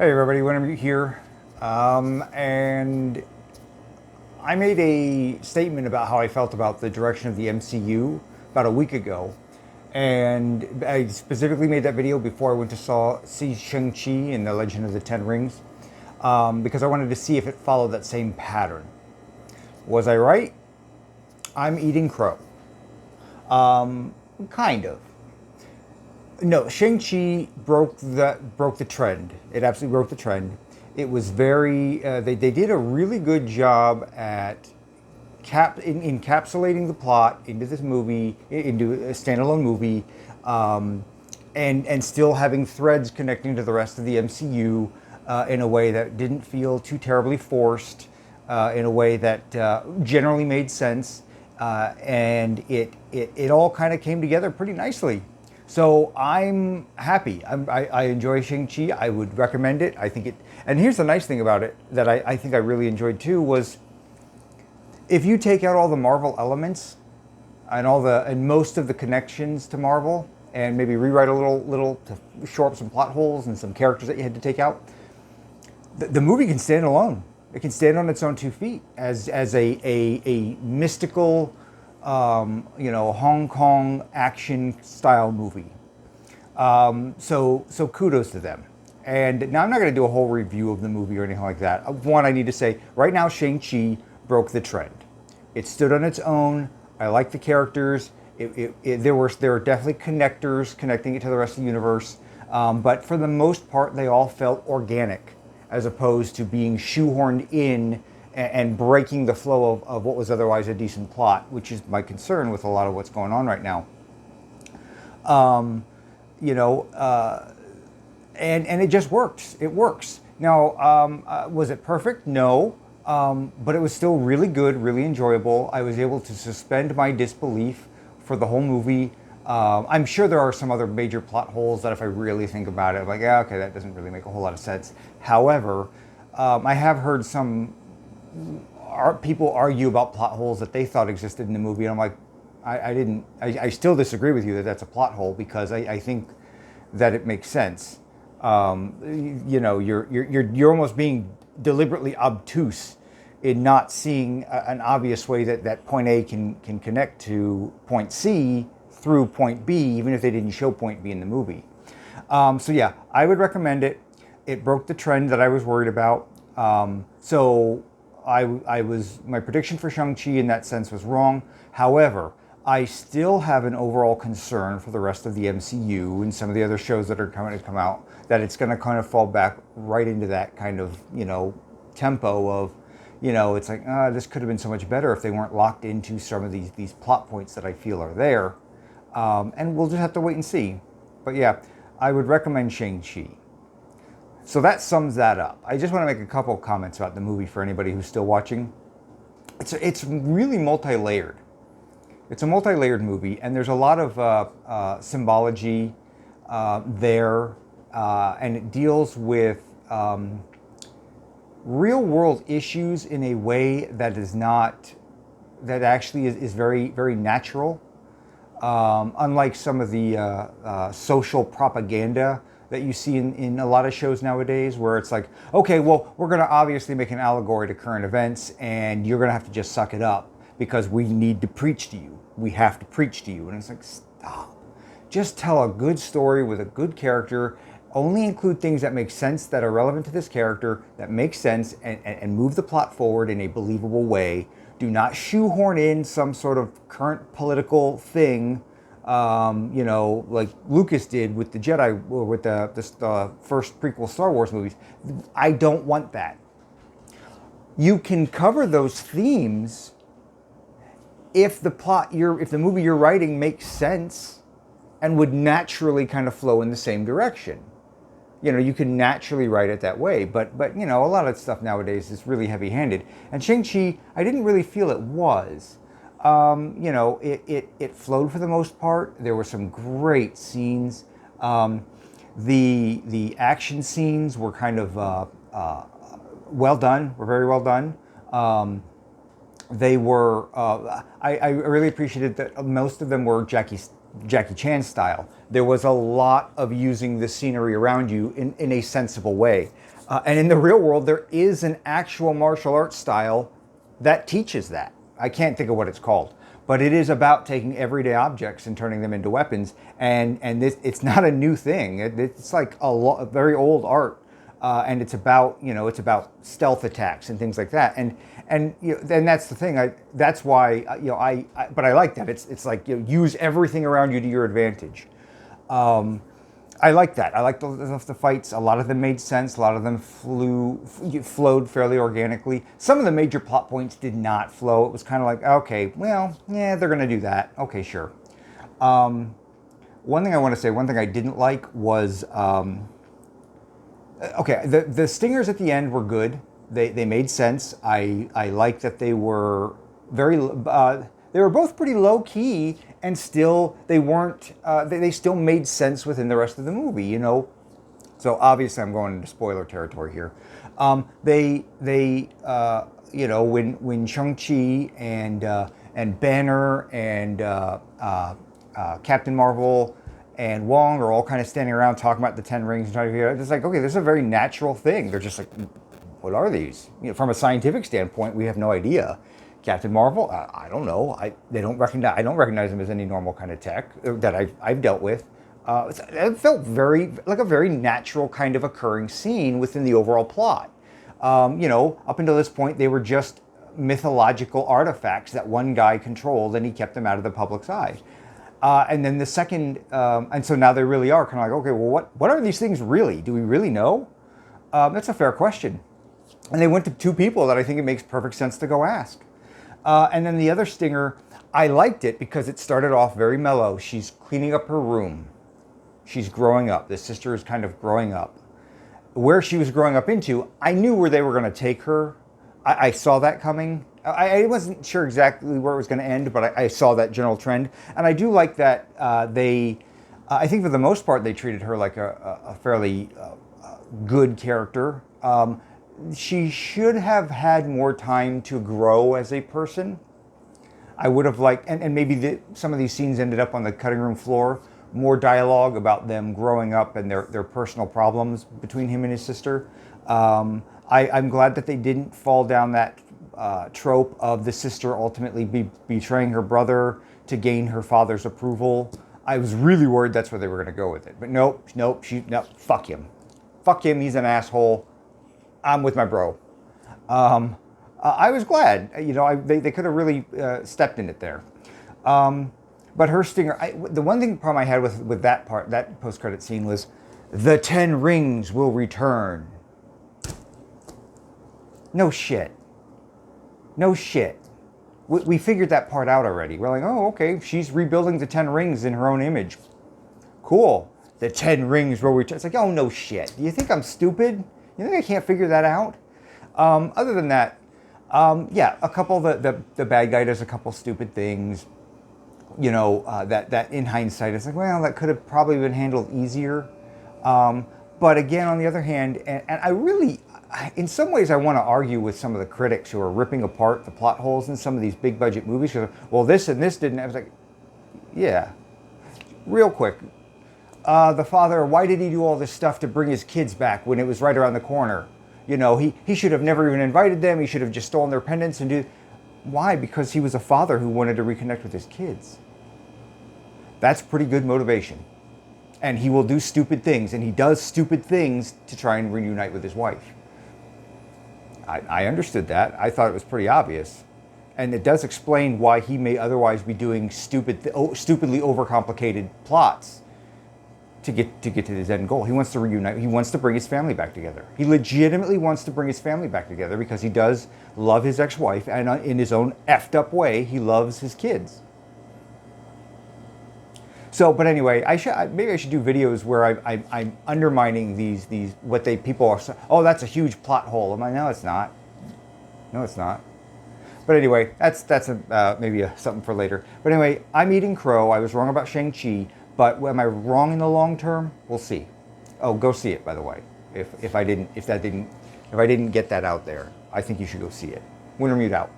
Hey everybody, Winter here. And I made a statement about how I felt about the direction of the MCU about a week ago. And I specifically made that video before I went to see Shang-Chi and the Legend of the Ten Rings, because I wanted to see if it followed that same pattern. Was I right? I'm eating crow. Kind of. No, Shang-Chi broke the trend. It absolutely broke the trend. It was very they did a really good job at encapsulating the plot into this movie, into a standalone movie, and still having threads connecting to the rest of the MCU in a way that didn't feel too terribly forced, in a way that generally made sense, and it all kind of came together pretty nicely. So I'm happy. I enjoy Shang-Chi. I would recommend it. I think it. And here's the nice thing about it that I think I really enjoyed too was if you take out all the Marvel elements and most of the connections to Marvel and maybe rewrite a little to shore up some plot holes and some characters that you had to take out, the movie can stand alone. It can stand on its own 2 feet as a mystical, Hong Kong action style movie. So kudos to them. And now I'm not going to do a whole review of the movie or anything like that. One, I need to say right now, Shang-Chi broke the trend. It stood on its own. I like the characters. There were definitely connectors connecting it to the rest of the universe, but for the most part, they all felt organic, as opposed to being shoehorned in and breaking the flow of what was otherwise a decent plot, which is my concern with a lot of what's going on right now. Um, you know, and it just works. It works. Now, was it perfect? No, but it was still really good, really enjoyable. I was able to suspend my disbelief for the whole movie. I'm sure there are some other major plot holes that if I really think about it, I'm like, yeah, okay, that doesn't really make a whole lot of sense. However, I have heard some people argue about plot holes that they thought existed in the movie, and I'm like, I didn't. I still disagree with you that that's a plot hole because I think that it makes sense. You're almost being deliberately obtuse in not seeing an obvious way that point A can connect to point C through point B, even if they didn't show point B in the movie. So yeah, I would recommend it. It broke the trend that I was worried about. My prediction for Shang-Chi in that sense was wrong. However, I still have an overall concern for the rest of the MCU and some of the other shows that are coming to come out, that it's going to kind of fall back right into that kind of, tempo of, it's like, this could have been so much better if they weren't locked into some of these plot points that I feel are there. And we'll just have to wait and see. But yeah, I would recommend Shang-Chi. So that sums that up. I just want to make a couple of comments about the movie for anybody who's still watching. It's really multi-layered. It's a multi-layered movie, and there's a lot of symbology there, and it deals with real-world issues in a way that actually is very, very natural. Unlike some of the social propaganda that you see in a lot of shows nowadays, where it's like, okay, well, we're going to obviously make an allegory to current events, and you're going to have to just suck it up because we need to preach to you. We have to preach to you. And it's like, stop. Just tell a good story with a good character. Only include things that make sense, that are relevant to this character, that make sense, and move the plot forward in a believable way. Do not shoehorn in some sort of current political thing, like Lucas did with the Jedi, or with the first prequel Star Wars movies. I don't want that. You can cover those themes if the movie you're writing makes sense and would naturally kind of flow in the same direction. You can naturally write it that way, but a lot of stuff nowadays is really heavy-handed. And Shang-Chi, I didn't really feel it was. It flowed for the most part. There were some great scenes. The action scenes were kind of well done. Were very well done. They were. I really appreciated that most of them were Jackie Jackie Chan style. There was a lot of using the scenery around you in a sensible way. And in the real world, there is an actual martial arts style that teaches that. I can't think of what it's called, but it is about taking everyday objects and turning them into weapons. And this, it's not a new thing. It's like a very old art, and it's about stealth attacks and things like that. And that's the thing. That's why but I like that. It's like use everything around you to your advantage. I like that. I like the fights. A lot of them made sense. A lot of them flowed fairly organically. Some of the major plot points did not flow. It was kind of like, okay, well, yeah, they're going to do that. Okay, sure. One thing I want to say, one thing I didn't like was, okay, the stingers at the end were good. They made sense. I like that they were they were both pretty low key, and still they weren't. They still made sense within the rest of the movie, So obviously, I'm going into spoiler territory here. When Shang-Chi and Banner and Captain Marvel and Wong are all kind of standing around talking about the Ten Rings and trying to figure it out. It's like, okay, this is a very natural thing. They're just like, what are these? From a scientific standpoint, we have no idea. Captain Marvel, I don't know. I don't recognize him as any normal kind of tech that I've dealt with. It felt like a very natural kind of occurring scene within the overall plot. Up until this point, they were just mythological artifacts that one guy controlled, and he kept them out of the public's eye. And then the second, and so now they really are kind of like, okay, well, what are these things really? Do we really know? That's a fair question. And they went to two people that I think it makes perfect sense to go ask. And then the other stinger, I liked it because it started off very mellow. She's cleaning up her room. She's growing up. The sister is kind of growing up. Where she was growing up into, I knew where they were going to take her. I saw that coming. I wasn't sure exactly where it was going to end, but I saw that general trend. And I do like that I think for the most part, they treated her like a fairly good character. She should have had more time to grow as a person. I would have liked, and maybe some of these scenes ended up on the cutting room floor, more dialogue about them growing up and their personal problems between him and his sister. I'm glad that they didn't fall down that trope of the sister ultimately betraying her brother to gain her father's approval. I was really worried that's where they were going to go with it. But nope, fuck him. Fuck him, he's an asshole. I'm with my bro. I was glad. They could have really stepped in it there. But her stinger, the one problem I had with that part, that post-credit scene was, the 10 rings will return. No shit. We figured that part out already. We're like, oh, okay, she's rebuilding the 10 rings in her own image. Cool. The 10 rings will return. It's like, oh, no shit. Do you think I'm stupid? You think I can't figure that out? Other than that, a couple the bad guy does a couple stupid things. That in hindsight, it's like, well, that could have probably been handled easier. But again, on the other hand, and I really, in some ways, I want to argue with some of the critics who are ripping apart the plot holes in some of these big budget movies. Well, this and this didn't. I was like, yeah, real quick. The father, why did he do all this stuff to bring his kids back when it was right around the corner? He should have never even invited them. He should have just stolen their pendants and Why? Because he was a father who wanted to reconnect with his kids. That's pretty good motivation. And he will do stupid things, and he does stupid things to try and reunite with his wife. I understood that. I thought it was pretty obvious. And it does explain why he may otherwise be doing stupidly overcomplicated plots to get to his end goal. He wants to reunite. He wants to bring his family back together. He legitimately wants to bring his family back together because he does love his ex-wife, and in his own effed up way, he loves his kids. So, but anyway, maybe I should do videos where I'm undermining these what people are. Oh, that's a huge plot hole. I'm like, no, it's not. No, it's not. But anyway, that's maybe something for later. But anyway, I'm eating crow. I was wrong about Shang-Chi. But am I wrong in the long term? We'll see. Oh, go see it, by the way. If I didn't get that out there, I think you should go see it. Wintermute out.